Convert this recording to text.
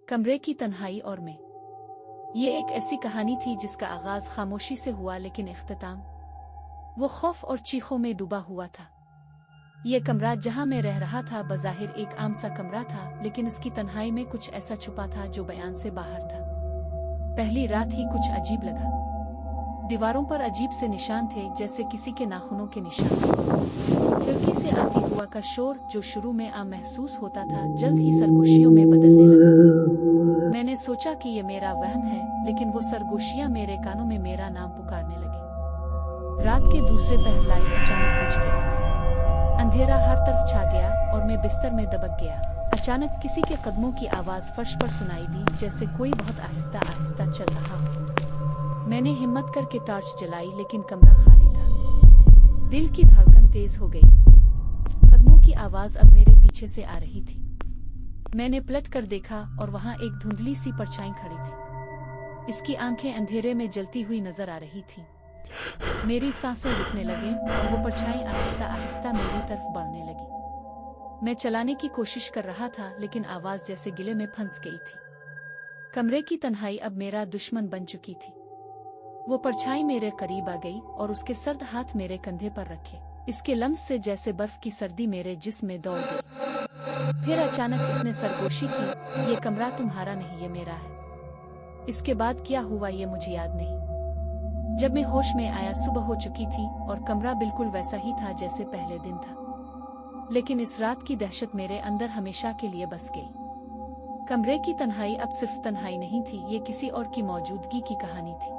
कमरे की तन्हाई और मैं। ये एक ऐसी कहानी थी जिसका आगाज खामोशी से हुआ, लेकिन इख्तिताम वो खौफ और चीखों में डूबा हुआ था। ये कमरा जहां मैं रह रहा था बज़ाहिर एक आम सा कमरा था, लेकिन इसकी तन्हाई में कुछ ऐसा छुपा था जो बयान से बाहर था। पहली रात ही कुछ अजीब लगा। दीवारों पर अजीब से निशान थे, जैसे किसी के नाखूनों के निशान। खिड़की से आती हुआ का शोर, जो शुरू में आम महसूस होता था, जल्द ही सरगोशियों में बदलने लगा। मैंने सोचा कि ये मेरा वहम है, लेकिन वो सरगोशियां मेरे कानों में मेरा नाम पुकारने लगी। रात के दूसरे पहर लाइट अचानक बुझ गई। अंधेरा हर तरफ छा गया और मैं बिस्तर में दबक गया। अचानक किसी के कदमों की आवाज फर्श पर सुनाई दी, जैसे कोई बहुत आहिस्ता आहिस्ता चल रहा हो। मैंने हिम्मत करके टॉर्च जलाई, लेकिन कमरा खाली था। दिल की धड़कन तेज हो गई। कदमों की आवाज अब मेरे पीछे से आ रही थी। मैंने पलट कर देखा और वहां एक धुंधली सी परछाई खड़ी थी। इसकी आंखें अंधेरे में जलती हुई नजर आ रही थीं। मेरी सांसें रुकने लगे और वो परछाई आहिस्ता आहिस्ता मेरी तरफ बढ़ने लगी। मैं चलाने की कोशिश कर रहा था, लेकिन आवाज जैसे गिले में फंस गई थी। कमरे की तन्हाई अब मेरा दुश्मन बन चुकी थी। वो परछाई मेरे करीब आ गई और उसके सर्द हाथ मेरे कंधे पर रखे। इसके लम्स से जैसे बर्फ की सर्दी मेरे जिस्म में दौड़ गई। फिर अचानक इसने सरगोशी की, ये कमरा तुम्हारा नहीं, ये मेरा है। इसके बाद क्या हुआ ये मुझे याद नहीं। जब मैं होश में आया सुबह हो चुकी थी और कमरा बिल्कुल वैसा ही था जैसे पहले दिन था। लेकिन इस रात की दहशत मेरे अंदर हमेशा के लिए बस गई। कमरे की तन्हाई अब सिर्फ तन्हाई नहीं थी, ये किसी और की मौजूदगी की कहानी थी।